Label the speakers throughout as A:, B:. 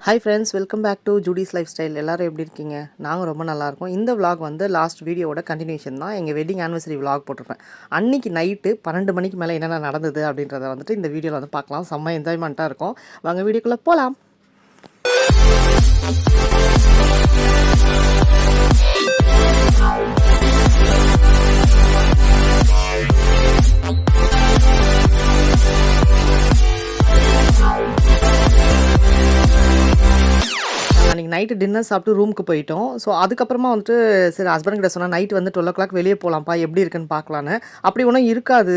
A: Hi friends, welcome back to Judy's life style. எல்லோரும் எப்படி இருக்கீங்க? நாங்கள் ரொம்ப நல்லாயிருக்கோம். இந்த விலாக் வந்து லாஸ்ட் வீடியோட கண்டினியூஷன் தான். எங்கள் வெட்டிங் ஆனிவர்சரி விலாக் போட்டிருப்பேன். அன்றைக்கி நைட்டு 12 மணிக்கு மேலே என்னென்ன நடந்தது அப்படின்றத வந்துட்டு இந்த வீடியோவில் வந்து பார்க்கலாம். செம்ம என்ஜாய்மெண்ட்டாக இருக்கும். வாங்க வீடியோக்குள்ளே போகலாம். அன்றைக்கி நைட்டு டின்னர் சாப்பிட்டு ரூமுக்கு போயிட்டோம். ஸோ அதுக்கப்புறமா வந்துட்டு சரி ஹஸ்பண்ட் கிட்ட சொன்னால் நைட்டு வந்து 12 o'clock வெளியே போகலாம்ப்பா, எப்படி இருக்குன்னு பார்க்கலான்னு. அப்படி ஒன்றும் இருக்காது,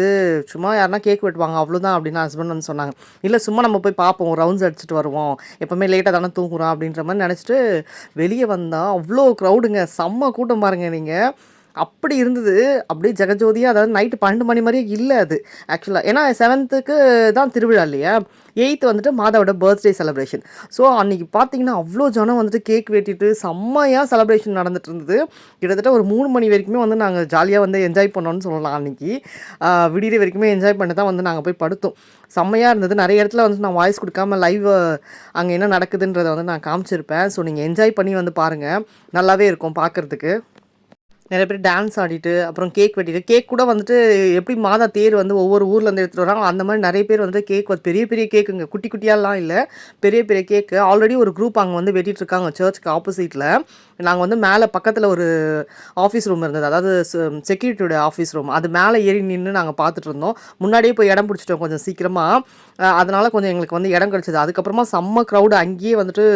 A: சும்மா யாருனா கேக் வெட்டுவாங்க அவ்வளோதான் அப்படின்னு ஹஸ்பண்ட் வந்து சொன்னாங்க. இல்லை சும்மா நம்ம போய் பார்ப்போம், ரவுண்ட்ஸ் அடிச்சுட்டு வருவோம், எப்போவுமே லேட்டாக தானே தூங்குறோம் அப்படின்ற மாதிரி நினச்சிட்டு வெளியே வந்தால் அவ்வளோ க்ரௌடுங்க, செம்ம கூட்டம் பாருங்கள் நீங்கள். அப்படி இருந்தது, அப்படியே ஜெகஜோதியாக. அதாவது நைட்டு 12 மணி மாதிரியே இல்லை அது ஆக்சுவலாக. ஏன்னா 7th தான் திருவிழா இல்லையா, 8th வந்துட்டு மாதாவோட பர்த்டே செலிப்ரேஷன். ஸோ அன்றைக்கி பார்த்தீங்கன்னா அவ்வளோ ஜனம் வந்துட்டு கேக் வெட்டிட்டு செம்மையாக செலிப்ரேஷன் நடந்துட்டு இருந்தது. கிட்டத்தட்ட ஒரு 3 மணி வரைக்குமே வந்து நாங்கள் ஜாலியாக வந்து என்ஜாய் பண்ணோன்னு சொல்லலாம். அன்றைக்கி விடிய வரைக்குமே என்ஜாய் பண்ணி தான் வந்து நாங்கள் போய் படுத்தோம். செம்மையாக இருந்தது. நிறைய இடத்துல வந்து நான் வாய்ஸ் கொடுக்காம லைவ் அங்கே என்ன நடக்குதுன்றதை வந்து நான் காமிச்சிருப்பேன். ஸோ நீங்கள் என்ஜாய் பண்ணி வந்து பாருங்கள், நல்லாவே இருக்கும் பார்க்குறதுக்கு. நிறைய பேர் டான்ஸ் ஆடிட்டு அப்புறம் கேக் வெட்டிட்டு, கேக் கூட வந்துட்டு எப்படி மாதா தேர் வந்து ஒவ்வொரு ஊர்லேருந்து எடுத்துகிட்டு வராங்க அந்த மாதிரி நிறைய பேர் வந்துட்டு கேக் வந்து பெரிய பெரிய கேக்குங்க, குட்டி குட்டியாலாம் இல்லை, பெரிய பெரிய கேக்கு. ஆல்ரெடி ஒரு குரூப் அங்கே வந்து வெட்டிட்டு இருக்காங்க சர்ச்சுக்கு ஆப்போசிட்டில். நாங்கள் வந்து மேலே பக்கத்தில் ஒரு ஆஃபீஸ் ரூம் இருந்தது, அதாவது செக்யூரிட்டியோட ஆஃபீஸ் ரூம், அது மேலே ஏறி நின்று நாங்கள் பார்த்துட்டு இருந்தோம். முன்னாடியே போய் இடம் பிடிச்சிட்டோம் கொஞ்சம் சீக்கிரமாக, அதனால் கொஞ்சம் எங்களுக்கு வந்து இடம் கிடச்சிது. அதுக்கப்புறமா செம்ம க்ரௌடு, அங்கேயே வந்துட்டு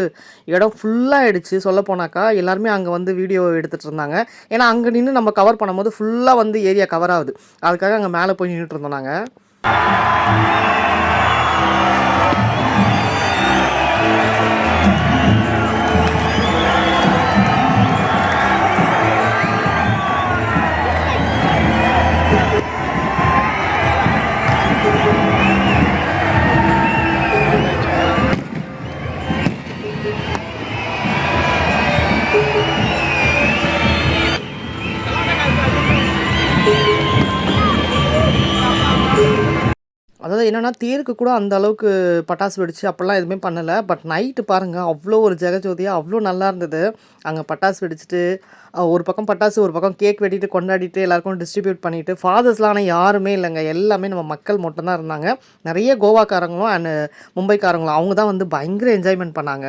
A: இடம் ஃபுல்லாக ஆகிடுச்சு. சொல்ல போனாக்கா எல்லாருமே அங்கே வந்து வீடியோ எடுத்துகிட்டு இருந்தாங்க. ஏன்னா அங்கே நின்று நம்ம கவர் பண்ணும்போது ஃபுல்லாக வந்து ஏரியா கவர் ஆகுது, அதுக்காக அங்கே மேலே போய் நின்றுட்டு இருந்தோம் நாங்கள். அதாவது என்னென்னா தேருக்கு கூட அந்த அளவுக்கு பட்டாசு வெடிச்சு அப்படிலாம் எதுவுமே பண்ணலை. பட் நைட்டு பாருங்கள் அவ்வளோ ஒரு ஜெகஜோதியாக அவ்வளோ நல்லா இருந்தது. அங்கே பட்டாசு வெடிச்சிட்டு ஒரு பக்கம் பட்டாசு ஒரு பக்கம் கேக் வெட்டிட்டு கொண்டாடிட்டு எல்லாருக்கும் டிஸ்ட்ரிபியூட் பண்ணிவிட்டு. ஃபாதர்ஸ்லாம் ஆனால் யாருமே இல்லைங்க, எல்லாமே நம்ம மக்கள் மட்டும்தான் இருந்தாங்க. நிறைய கோவாக்காரங்களும் அண்ட் மும்பைக்காரங்களும், அவங்க தான் வந்து பயங்கர என்ஜாய்மெண்ட் பண்ணாங்க.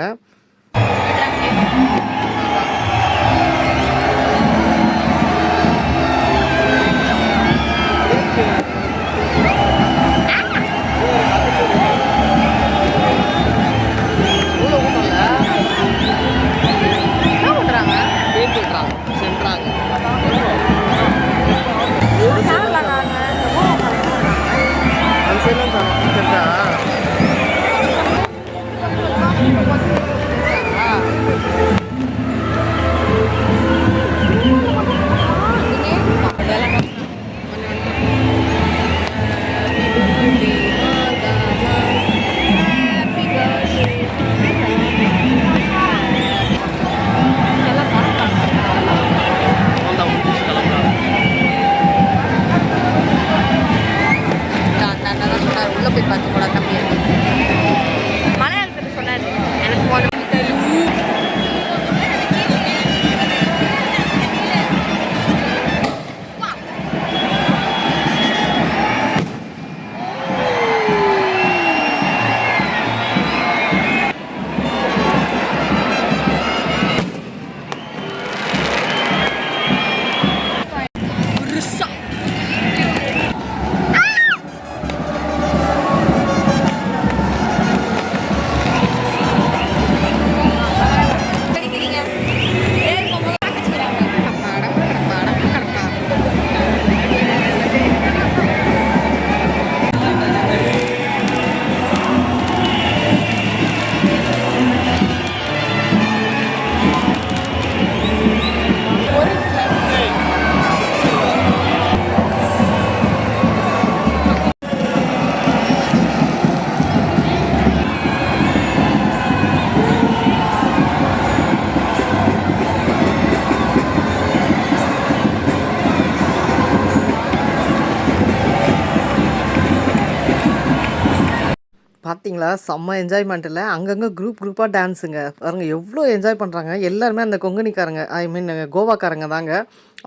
A: பார்த்தீங்களா? செம்ம என்ஜாய்மெண்ட்ல. அங்கங்க குரூப்பா டான்ஸுங்க. பாருங்க எவ்ளோ என்ஜாய் பண்றாங்க. எல்லாருமே அந்த கொங்கணிக்காரங்க, ஐ மீன் கோவாக்காரங்க தாங்க.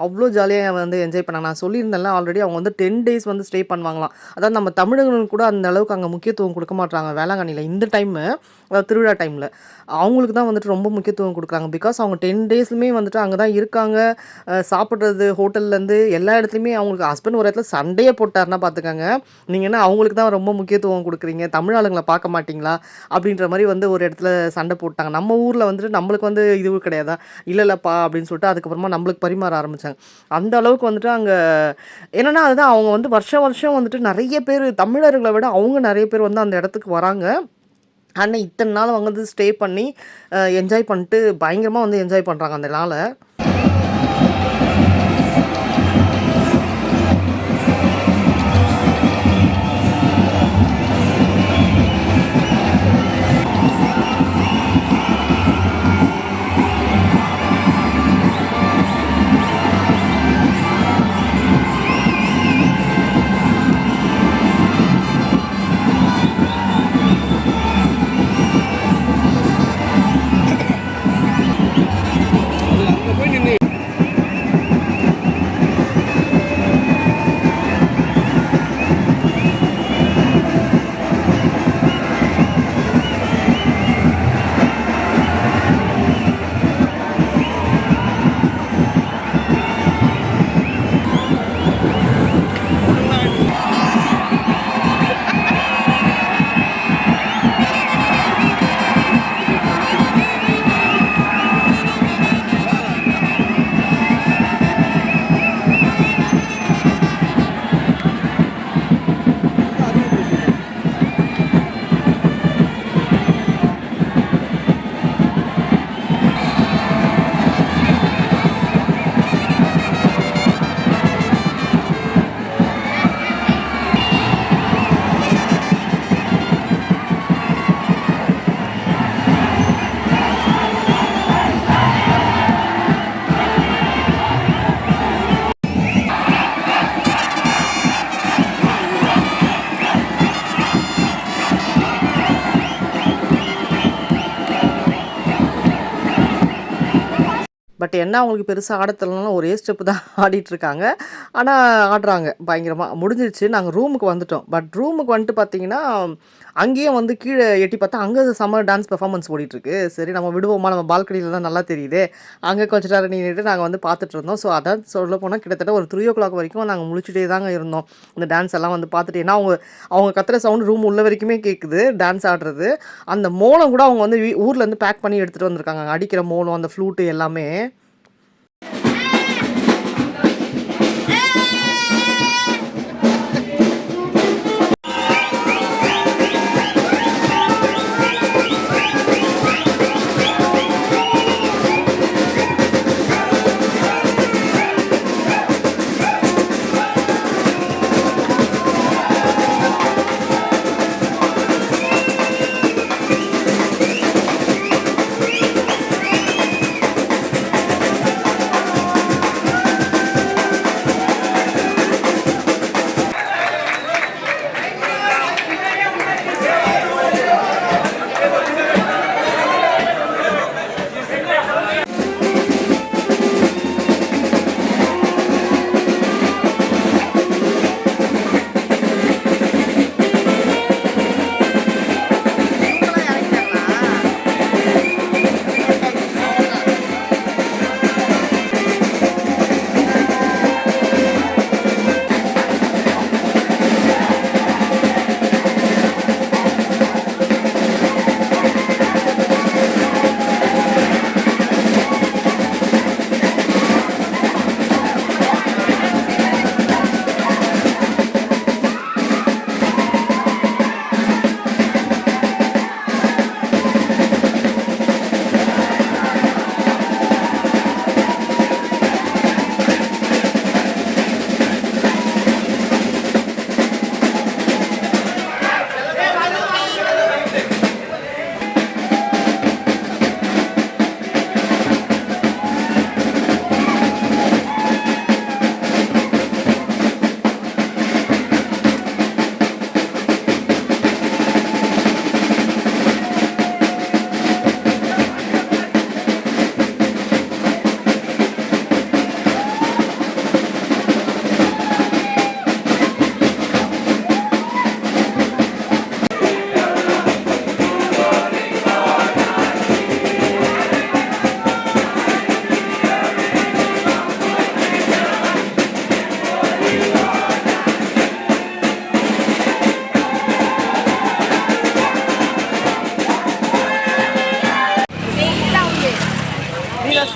A: அவ்ளோ ஜாலியா வந்து என்ஜாய் பண்ணாங்க. நான் சொல்லியிருந்தேன்ல ஆல்ரெடி அவங்க வந்து 10 டேஸ் வந்து ஸ்டே பண்ணுவாங்களாம். அதாவது நம்ம தமிழர்களுக்கு கூட அந்த அளவுக்கு அங்க முக்கியத்துவம் குடுக்க மாட்றாங்க வேளாங்கண்ணில. இந்த டைமு திருவிழா டைம்ல. அவங்களுக்கு தான் வந்துட்டு ரொம்ப முக்கியத்துவம் குடுக்குறாங்க. பிகாஸ் அவங்க 10 டேஸுமே வந்துட்டு அங்க தான் இருக்காங்க. சாப்பிடுறது ஹோட்டல்லேருந்து எல்லா இடத்துலயுமே அவங்களுக்கு ஹஸ்பண்ட் ஒரு இடத்துல சண்டையே போட்டாருன்னா பார்த்துக்கங்க. நீங்க என்ன அவங்களுக்கு தான் ரொம்ப முக்கியத்துவம் குடுக்குறீங்க. தமிழ் ஆளுங்கள பார்க்க மாட்டீங்களா? அப்படின்ற மாரி வந்து ஒரு இடத்துல சண்டை போட்டாங்க. நம்ம ஊர்ல வந்துட்டு நம்மளுக்கு வந்து இது கிடையாதா? இல்ல இல்லப்பா அப்படின்னு சொல்லிட்டு அதுக்கப்புறமா நம்மளுக்கு பரிமாற ஆரம்பிச்சாங்க. அந்த அளவுக்கு வந்துட்டு அங்க என்னன்னா, அதுதான் அவங்க வந்து வருஷம் வருஷம் வந்துட்டு நெறைய பேரு தமிழர்கள விட அவங்க நெறைய பேர் வந்து அந்த இடத்துக்கு வராங்க. ஆனா, இத்தன நாள் அவங்க வந்து ஸ்டே பண்ணி என்ஜாய் பண்ணிட்டு பயங்கரமா வந்து என்ஜாய் பண்றாங்க அந்த நாள. பட் என்ன அவங்களுக்கு பெருசா ஆடத் தெரியலனாலும் ஒரே ஸ்டெப் தான் ஆடிட்டுருக்காங்க. ஆனா ஆடுறாங்க பயங்கரமா. முடிஞ்சிருச்சு. நாங்க ரூமுக்கு வந்துட்டோம். பட் ரூமுக்கு வந்துட்டு பார்த்தீங்கன்னா, அங்கேயும் வந்து கீழ எட்டி பார்த்தா, அங்க செம்ம டான்ஸ் பெர்ஃபார்மன்ஸ் ஓடிட்டுருக்கு. சரி நம்ம விடுவோமா? நம்ம பால்கனில தான் நல்லா தெரியுதே. அங்க கொஞ்ச நேரம் நின்னுட்டு நாங்க வந்து பார்த்துட்டுருந்தோம். ஸோ அதான் சொல்லப்போனா கிட்டத்தட்ட ஒரு 3:00 வரைக்கும் நாங்க முழிச்சுட்டே தாங்க இருந்தோம். இந்த டான்ஸ் எல்லாம் வந்து பார்த்துட்டு. ஏன்னா அவங்க அவங்க கத்துற சவுண்ட் ரூம் உள்ள வரைக்குமே கேட்குது. டான்ஸ் ஆடுறது. அந்த மோளம் கூட அவங்க வந்து ஊர்லேருந்து பேக் பண்ணி எடுத்துட்டு வந்திருக்காங்க. அடிக்கிற மோளம், அந்த ஃப்ளூட்டு எல்லாமே.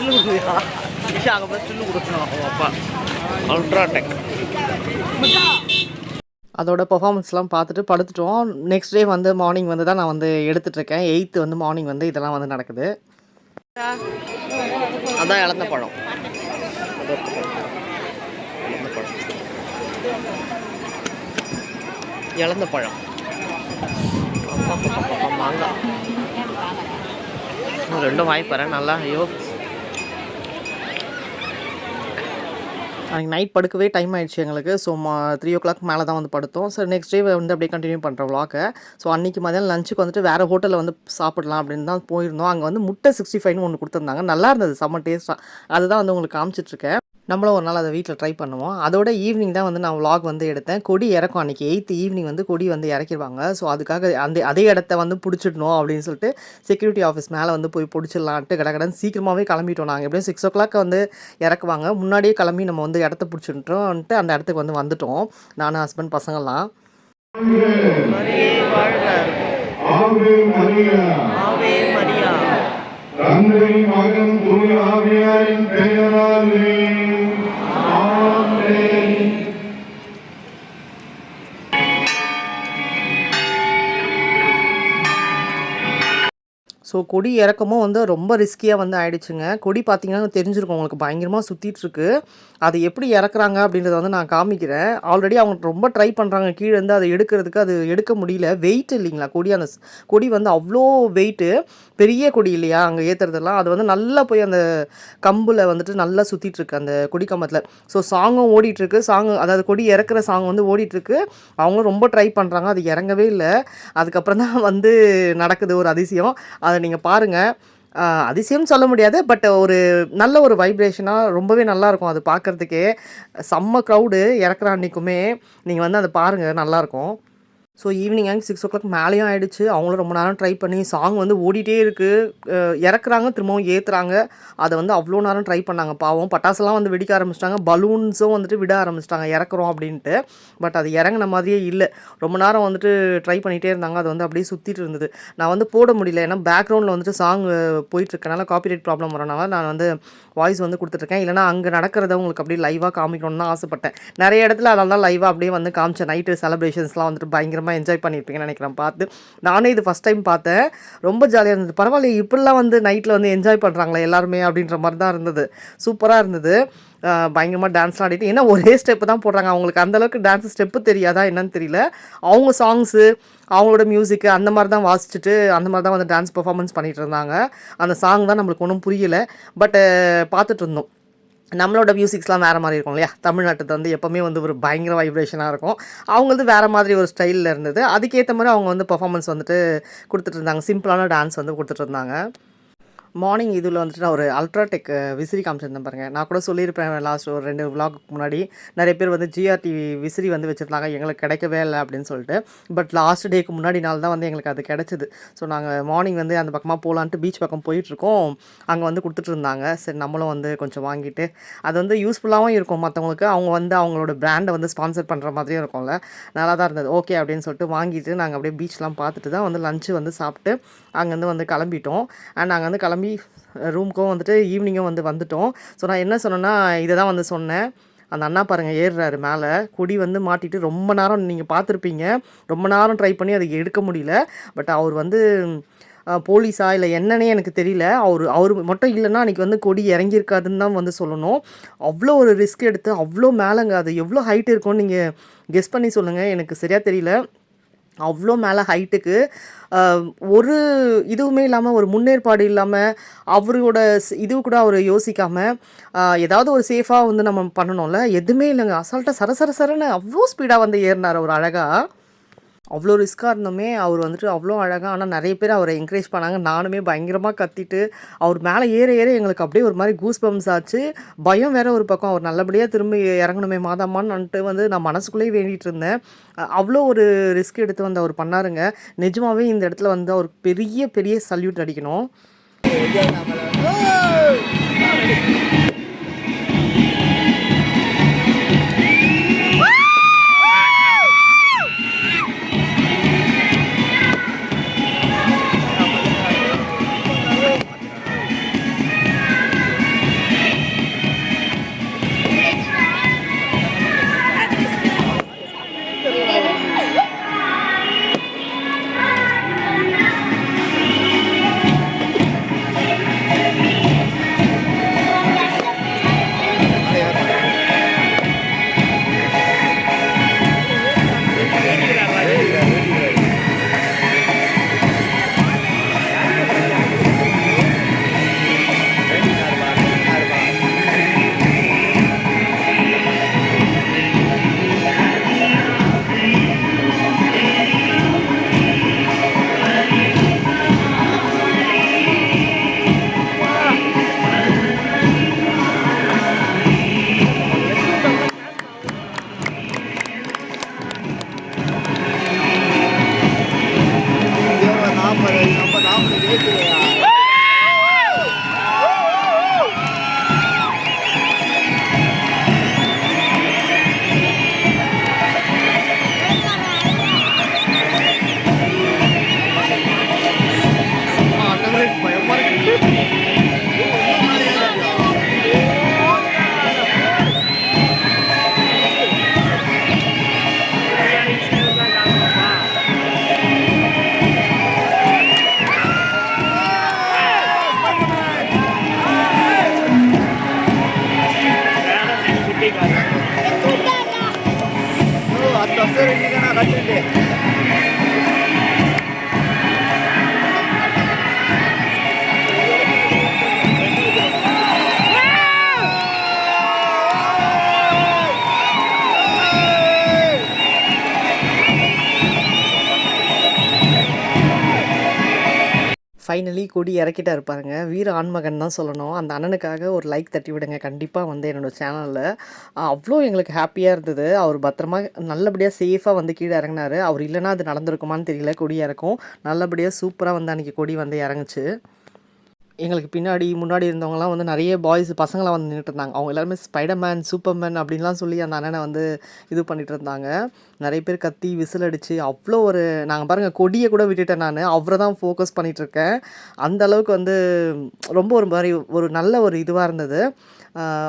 A: ஸ்டில்லு கொடுக்குறியா விஷா அங்கே போய் ஸ்டில்லு கொடுக்கணும் அவங்க அப்பா அல்ட்ராடெக். அதோட பெர்ஃபார்மன்ஸ்லாம் பார்த்துட்டு படுத்துட்டோம். நெக்ஸ்ட் டே வந்து மார்னிங் வந்து தான் நான் வந்து எடுத்துகிட்ருக்கேன். 8th வந்து மார்னிங் வந்து இதெல்லாம் வந்து நடக்குது. அதான் இழந்த பழம். இழந்த பழம் மாங்காய் ரெண்டும் வாய்ப்பறேன் நல்லா. ஐயோ அன்றைக்கி நைட் படுக்கவே டைம் ஆகிடுச்சு எங்களுக்கு. ஸோ 3 o'clock மேலே தான் வந்து படுத்தோம். ஸோ நெக்ஸ்ட் டே வந்து அப்படியே கண்டினியூ பண்ணுற விளாக்கை. ஸோ அன்றைக்கி மதியம் லஞ்சுக்கு வந்துட்டு வேறு ஹோட்டலில் வந்து சாப்பிடலாம் அப்படின்னு தான் போயிருந்தோம். அங்கே வந்து முட்டை 65ன்னு ஒன்று கொடுத்துருந்தாங்க. நல்லா இருந்தது, செம்ம டேஸ்ட்டாக. அதுதான் வந்து உங்களுக்கு காமிச்சிட்ருக்கேன். நம்மளும் ஒரு நாள் அதை வீட்டில் ட்ரை பண்ணுவோம். அதோட ஈவினிங் தான் வந்து நான் விளாக் வந்து எடுத்தேன். கொடி இறக்கும் அன்றைக்கி 8th ஈவினிங் வந்து கொடி வந்து இறக்கிடுவாங்க. ஸோ அதுக்காக அதே இடத்த வந்து பிடிச்சிடணும் அப்படின்னு சொல்லிட்டு செக்யூரிட்டி ஆஃபீஸ் மேலே வந்து போய் பிடிச்சிடலான்ட்டு கடகடன்னு சீக்கிரமாகவே கிளம்பிட்டோம். நாங்கள் எப்படியும் 6 o'clock வந்து இறக்குவாங்க. முன்னாடியே கிளம்பி நம்ம வந்து இடத்த பிடிச்சிட்டோன்ட்டு அந்த இடத்துக்கு வந்து வந்துட்டோம். நானும் ஹஸ்பண்ட் பசங்கள்லாம்.
B: தந்தை மகன் தூய ஆவியாரின் பெயராலே ஆமென்.
A: ஸோ கொடி இறக்கமும் வந்து ரொம்ப ரிஸ்கியாக வந்து ஆயிடுச்சுங்க. கொடி பார்த்தீங்கன்னா தெரிஞ்சிருக்கும் உங்களுக்கு, பயங்கரமாக சுற்றிட்டுருக்கு. அது எப்படி இறக்குறாங்க அப்படின்றத வந்து நான் காமிக்கிறேன். ஆல்ரெடி அவங்க ரொம்ப ட்ரை பண்ணுறாங்க கீழேருந்து அதை எடுக்கிறதுக்கு. அது எடுக்க முடியல. வெயிட் இல்லைங்களா கொடி, அந்த கொடி வந்து அவ்வளோ வெயிட்டு, பெரிய கொடி இல்லையா அங்கே ஏற்றுறதெல்லாம். அது வந்து நல்லா போய் அந்த கம்பில் வந்துட்டு நல்லா சுற்றிட்டுருக்கு அந்த கொடி கம்பத்தில். ஸோ சாங்கும் ஓடிட்டுருக்கு. அதாவது கொடி இறக்குற சாங் வந்து ஓடிட்டுருக்கு. அவங்களும் ரொம்ப ட்ரை பண்ணுறாங்க, அது இறங்கவே இல்லை. அதுக்கப்புறம் தான் வந்து நடக்குது ஒரு அதிசயம். அதை நீங்கள் பாருங்கள். அதிசயம்னு சொல்ல முடியாது, பட் ஒரு நல்ல ஒரு வைப்ரேஷனாக ரொம்பவே நல்லாயிருக்கும் அது பார்க்குறதுக்கே. செம்ம க்ரௌடு இறக்குற அன்றைக்குமே. நீங்கள் வந்து அதை பாருங்கள், நல்லாயிருக்கும். ஸோ ஈவினிங் 6 o'clock மேலேயும் ஆகிடுச்சு. அவங்களும் ரொம்ப நேரம் ட்ரை பண்ணி சாங் வந்து ஓடிட்டே இருக்குது. இறக்குறாங்க, திரும்பவும் ஏற்றுறாங்க. அதை வந்து அவ்வளோ நேரம் ட்ரை பண்ணாங்க பாவம். பட்டாசுலாம் வந்து வெடிக்க ஆரம்பிச்சிட்டாங்க. பலூன்ஸும் வந்துட்டு விட ஆரம்பிச்சிட்டாங்க இறக்குறோம் அப்படின்ட்டு. பட் அது இறங்கின மாதிரியே இல்லை. ரொம்ப நேரம் வந்துட்டு ட்ரை பண்ணிகிட்டே இருந்தாங்க. அது வந்து அப்படியே சுற்றிட்டு இருந்தது. நான் வந்து போட முடியல, ஏன்னா பேக்ரவுண்டில் வந்துட்டு சாங் போயிட்டுருக்கனால காப்பிரைட் ப்ராப்ளம் வரனால நான் வந்து வாய்ஸ் வந்து கொடுத்துட்ருக்கேன். இல்லைனா அங்கே நடக்கிறத உங்களுக்கு அப்படியே லைவாக காமிக்கணும்னு தான் ஆசைப்பட்டேன். நிறைய இடத்துல அதனால தான் லைவாக அப்படியே வந்து காமிச்சேன். நைட்டு செலிப்ரேஷன்ஸ்லாம் வந்துட்டு பயங்கரமாக என்ஜாய் பண்ணியிருப்பீங்கன்னு நினைக்கிறேன் பார்த்து. நானே இது ஃபஸ்ட் டைம் பார்த்தேன். ரொம்ப ஜாலியாக இருந்தது. பரவாயில்ல, இப்படிலாம் வந்து நைட்டில் வந்து என்ஜாய் பண்ணுறாங்களே எல்லாருமே அப்படின்ற மாதிரி தான் இருந்தது. சூப்பராக இருந்தது. பயங்கரமாக டான்ஸ்லாம் ஆடிட்டு, ஏன்னா ஒரே ஸ்டெப்பு தான் போடுறாங்க. அவங்களுக்கு அந்தளவுக்கு டான்ஸ் ஸ்டெப்பு தெரியாதா என்னன்னு தெரியல. அவங்க சாங்ஸு, அவங்களோட மியூசிக்கு அந்த மாதிரி தான் வாசிச்சுட்டு அந்த மாதிரி தான் வந்து டான்ஸ் பெர்ஃபார்மன்ஸ் பண்ணிகிட்டு இருந்தாங்க. அந்த சாங் தான் நம்மளுக்கு ஒன்றும் புரியலை. பட்டு பார்த்துட்டு இருந்தோம். நம்மளோட மியூசிக்ஸ்லாம் வேறு மாதிரி இருக்கும் இல்லையா. தமிழ்நாட்டுக்கு வந்து எப்போவுமே வந்து ஒரு பயங்கர வைப்ரேஷனாக இருக்கும். அவங்களது வேறு மாதிரி ஒரு ஸ்டைலில் இருந்தது. அதுக்கேற்ற மாதிரி அவங்க வந்து பெர்ஃபார்மன்ஸ் வந்துட்டு கொடுத்துட்டு இருந்தாங்க. சிம்பிளான டான்ஸ் வந்து கொடுத்துட்டு இருந்தாங்க. மார்னிங் இதில் வந்துட்டு நான் ஒரு அல்ட்ராடெக் விசிறி காமிச்சிருந்தேன் பாருங்கள். நான் கூட சொல்லியிருப்பேன் லாஸ்ட் ஒரு 2 விலாகுக்கு முன்னாடி. நிறைய பேர் வந்து GRT விசிறி வந்து வச்சுருந்தாங்க, எங்களுக்கு கிடைக்கவே இல்லை அப்படின்னு சொல்லிட்டு. பட் லாஸ்ட் டேக்கு முன்னாடி நாள் தான் வந்து எங்களுக்கு அது கிடச்சிது. ஸோ நாங்கள் மார்னிங் வந்து அந்த பக்கமாக போகலான்ட்டு பீச் பக்கம் போயிட்டுருக்கோம். அங்கே வந்து கொடுத்துட்டு இருந்தாங்க. சரி நம்மளும் வந்து கொஞ்சம் வாங்கிட்டு, அது வந்து யூஸ்ஃபுல்லாகவும் இருக்கும் மற்றவங்களுக்கு. அவங்க வந்து அவங்களோட பிராண்டை வந்து ஸ்பான்சர் பண்ணுற மாதிரியும் இருக்கும்ல. நல்லா தான் இருந்தது. ஓகே அப்படின்னு சொல்லிட்டு வாங்கிட்டு நாங்கள் அப்படியே பீச்லாம் பார்த்துட்டு தான் வந்து லஞ்சு வந்து சாப்பிட்டு அங்கேருந்து வந்து கிளம்பிட்டோம். அண்ட் நாங்கள் வந்து கிளம்பி ரூமுக்கும் வந்துட்டு ஈவினிங்கும் வந்து வந்துட்டோம். ஸோ நான் என்ன சொன்னேன்னா இதை தான் வந்து சொன்னேன். அந்த அண்ணா பாருங்கள் ஏறுறாரு மேலே. கொடி வந்து மாட்டிட்டு ரொம்ப நேரம் நீங்கள் பார்த்துருப்பீங்க. ரொம்ப நேரம் ட்ரை பண்ணி அதை எடுக்க முடியல. பட் அவர் வந்து போலீஸா இல்லை என்னன்னே எனக்கு தெரியல. அவர் மட்டும் இல்லைன்னா அன்றைக்கி வந்து கொடி இறங்கியிருக்காதுன்னு தான் வந்து சொல்லணும். அவ்வளோ ஒரு ரிஸ்க் எடுத்து அவ்வளோ மேலேங்க. அது எவ்வளோ ஹைட் இருக்கும்னு நீங்கள் கெஸ் பண்ணி சொல்லுங்கள். எனக்கு சரியாக தெரியல. அவ்வளோ மேலே ஹைட்டுக்கு ஒரு இதுவுமே இல்லாமல், ஒரு முன்னேற்பாடு இல்லாமல், அவரோட இது கூட அவர் யோசிக்காமல் ஏதாவது ஒரு சேஃபாக வந்து நம்ம பண்ணணும்ல, எதுவுமே இல்லைங்க. அசால்ட்டாக சரசரன்னு அவ்வளோ ஸ்பீடாக வந்து ஏறினார் அவர் அழகாக. அவ்வளோ ரிஸ்க்காக இருந்தோமே அவர் வந்துட்டு அவ்வளோ அழகாக. ஆனால் நிறைய பேர் அவரை என்கரேஜ் பண்ணாங்க. நானுமே பயங்கரமாக கத்திட்டு அவர் மேலே ஏற எங்களுக்கு அப்படியே ஒரு மாதிரி கூஸ் பம்ஸ் ஆச்சு. பயம் வேறு ஒரு பக்கம். அவர் நல்லபடியாக திரும்பி இறங்கணுமே மாதாமான்னுட்டு வந்து நான் மனசுக்குள்ளேயே வேண்டிகிட்டு இருந்தேன். அவ்வளோ ஒரு ரிஸ்க் எடுத்து வந்து அவர் பண்ணாருங்க. நிஜமாகவே இந்த இடத்துல வந்து அவர் பெரிய பெரிய சல்யூட் அடிக்கணும். கட்டிட்டு ஃபைனலி கொடி இறக்கிட்டாரு பாருங்க. வீர ஆண்மகன் தான் சொல்லணும். அந்த அண்ணனுக்காக ஒரு லைக் தட்டி விடுங்க கண்டிப்பாக வந்து என்னோட சேனலில். அவ்வளோ எங்களுக்கு ஹாப்பியாக இருந்தது. அவர் பத்திரமா நல்லபடியாக சேஃபாக வந்து கீழே இறங்குனாரு. அவர் இல்லைன்னா அது நடந்திருக்குமான்னு தெரியல. கொடி இறக்கும் நல்லபடியாக சூப்பராக வந்து அன்றைக்கி கொடி வந்து இறங்குச்சு. எங்களுக்கு பின்னாடி, முன்னாடி இருந்தவங்கலாம் வந்து நெறைய பாய்ஸ் பசங்கலாம் வந்து நின்னுட்டு இருந்தாங்க. அவங்க எல்லாருமே ஸ்பைடர்மேன், சூப்பர்மேன் அப்படின்லாம் சொல்லி அந்த அண்ணன வந்து இது பண்ணிட்டு இருந்தாங்க. நெறைய பேர் கத்தி, விசில் அடிச்சு அவ்வளோ ஒரு நாங்க பாருங்க கொடிய கூட விட்டுட்டேன் நானு. அவர தான் ஃபோக்கஸ் பண்ணிட்டுருக்கேன். அந்த அளவுக்கு வந்து ரொம்ப ஒரு மாரி ஒரு நல்ல ஒரு இதுவா இருந்தது.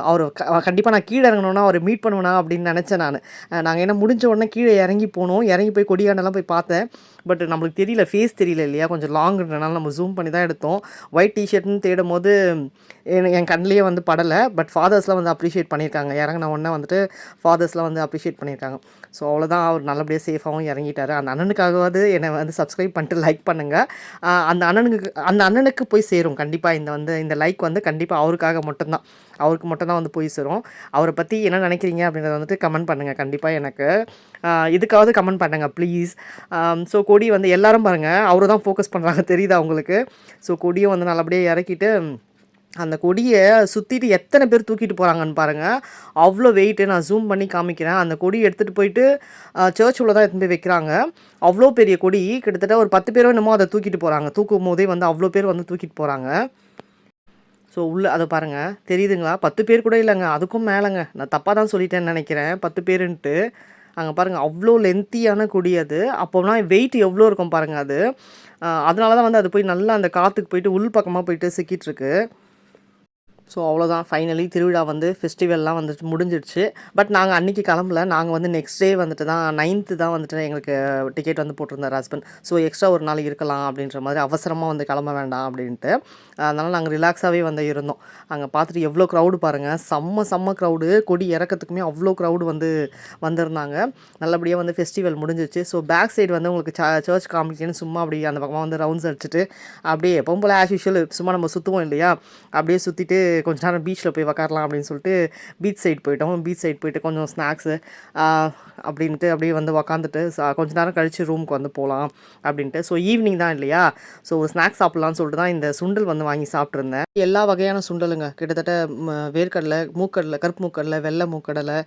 A: அவரு கண்டிப்பா நான் கீழ இறங்கணும்னா அவர மீட் பண்ணுவேனா அப்படின்னு நெனச்சேன் நானு. நாங்க ஏன்னா முடிஞ்ச உடனே கீழ இறங்கி போனோம். இறங்கி போய் கொடியாண்டலாம் போய் பார்த்தேன். பட் நம்மளுக்கு தெரியல, ஃபேஸ் தெரியல இல்லையா? கொஞ்சம் லாங்குன்றனால நம்ம ஜூம் பண்ணி தான் எடுத்தோம். ஒயிட் ஷர்ட்ன்னு தேடும்போது என் கண்லயே வந்து படல. பட் ஃபாதர்ஸ்லாம் வந்து அப்ரிஷியேட் பண்ணியிருக்காங்க. இறங்குன உடனே வந்துட்டு ஃபாதர்ஸ்லாம் வந்து அப்ரிஷியேட் பண்ணியிருக்காங்க. ஸோ அவ்வளோதான். அவர் நல்லபடியா சேஃபாவும் இறங்கிட்டாரு. அந்த அண்ணனுக்காகவாவது என்ன வந்து சப்ஸ்கிரைப் பண்ணிட்டு லைக் பண்ணுங்க. அந்த அண்ணனுக்கு போய் சேரும் கண்டிப்பா. இந்த லைக் வந்து கண்டிப்பா அவருக்காக மட்டும் தான். அவருக்கு மட்டும் தான் வந்து போய் சேரும். அவர பத்தி என்ன நினைக்கிறீங்க அப்படின்றத வந்துட்டு கமெண்ட் பண்ணுங்க கண்டிப்பா எனக்கு. இதுக்காவது கமெண்ட் பண்ணுங்க ப்ளீஸ். ஸோ கொடி வந்து எல்லாரும் பாருங்க அவர தான் ஃபோக்கஸ் பண்றாங்க தெரியுதா உங்களுக்கு? ஸோ கொடியும் வந்து நல்லபடியா இறக்கிட்டு அந்த கொடிய சுத்திட்டு எத்தனை பேர் தூக்கிட்டு போறாங்கன்னு பாருங்க. அவ்ளோ வெயிட்டு. நான் ஜூம் பண்ணி காமிக்கிறேன். அந்த கொடிய எடுத்துட்டு போயிட்டு சர்ச் உள்ள தான் எடுத்துட்டு போய் வைக்கிறாங்க. அவ்ளோ பெரிய கொடி. கிட்டத்தட்ட ஒரு 10 பேரோ என்னமோ அத தூக்கிட்டு போறாங்க. தூக்கும்போதே வந்து அவ்ளோ பேர் வந்து தூக்கிட்டு போறாங்க. ஸோ உள்ள அத பாருங்க. தெரியுதுங்களா? 10 பேர் கூட இல்லங்க. அதுக்கும் மேலங்க. நான் தப்பா தான் சொல்லிட்டேன்னு நெனைக்கிறேன். 10 பேருன்ட்டு. அங்க பாருங்க அவ்ளோ லென்த்தியான கொடி அது. அப்போனா வெயிட் எவ்ளோ இருக்கும் பாருங்க அது. அதனால தான் வந்து அது போய் நல்லா அந்த காத்துக்கு போயிட்டு உள் பக்கமா போயிட்டு சிக்கிட்டுருக்கு. ஸோ அவ்வளோதான். ஃபைனலி திருவிழா வந்து ஃபெஸ்டிவல்லாம் வந்துட்டு முடிஞ்சிடுச்சு. பட் நாங்க அன்னைக்கு கிளம்பல. நாங்க வந்து நெக்ஸ்ட் டே வந்துட்டு தான் 9த் தான் வந்துட்டு எங்களுக்கு டிக்கெட் வந்து போட்டிருந்தாரு ஹஸ்பண்ட். ஸோ எக்ஸ்ட்ரா ஒரு நாள் இருக்கலாம் அப்படின்ற மாதிரி அவசரமா வந்து கிளம்ப வேண்டாம் அப்படின்ட்டு. அதனால நாங்க ரிலாக்ஸாவே வந்து இருந்தோம். அங்க பார்த்துட்டு எவ்வளோ க்ரவுடு பாருங்க. செம்ம க்ரவுடு. கொடி இறக்கத்துக்குமே அவ்வளோ க்ரவுடு வந்து வந்திருந்தாங்க. நல்லபடியா வந்து ஃபெஸ்டிவல் முடிஞ்சிருச்சு. ஸோ பேக் சைடு வந்து உங்களுக்கு சர்ச் காமிக்கணும்னு சும்மா அப்படியே அந்த பக்கமா வந்து ரவுண்ட்ஸ் அடிச்சுட்டு அப்படியே எப்பவும் போல ஆஸ் யூஷுவல் சும்மா நம்ம சுத்துவோம் இல்லையா? அப்படியே சுத்திட்டு கொஞ்ச நேரம் பீச்சில் போய் உக்காரலாம் அப்படின்னு சொல்லிட்டு பீச் சைடு போயிட்டோம். பீச் சைடு போயிட்டு கொஞ்சம் ஸ்நாக்ஸு அப்படின்ட்டு அப்படியே வந்து உக்காந்துட்டு கொஞ்ச நேரம் கழித்து ரூமுக்கு வந்து போகலாம் அப்படின்ட்டு. ஸோ ஈவினிங் தான் இல்லையா? ஸோ ஒரு ஸ்நாக்ஸ் சாப்பிட்லான்னு சொல்லிட்டு தான் இந்த சுண்டல் வந்து வாங்கி சாப்பிட்ருந்தேன். எல்லா வகையான சுண்டலுங்க. கிட்டத்தட்ட வேர்க்கடலை, மூக்கடலை, கருப்பு மூக்கடலை, வெள்ளை மூக்கடலை,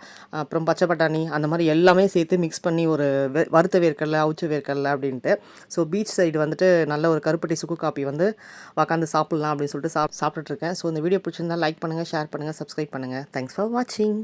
A: அப்புறம் பச்சை பட்டாணி அந்த மாதிரி எல்லாமே சேர்த்து மிக்ஸ் பண்ணி ஒரு வறுத்த வேர்க்கடலை, அவிச்ச வேர்க்கடலை அப்படின்ட்டு. ஸோ பீச் சைடு வந்துட்டு நல்ல ஒரு கருப்பட்டி சுக்கு காப்பி வந்து உக்காந்து சாப்பிட்லாம் அப்படின்னு சொல்லிட்டு சாப்பிட்டுட்ருக்கேன். ஸோ இந்த வீடியோ பிடிச்சிருந்தா லைக் பண்ணுங்கள், ஷேர் பண்ணுங்கள், சப்ஸ்கிரைப் பண்ணுங்கள். தேங்க்ஸ் ஃபார் வாட்சிங்.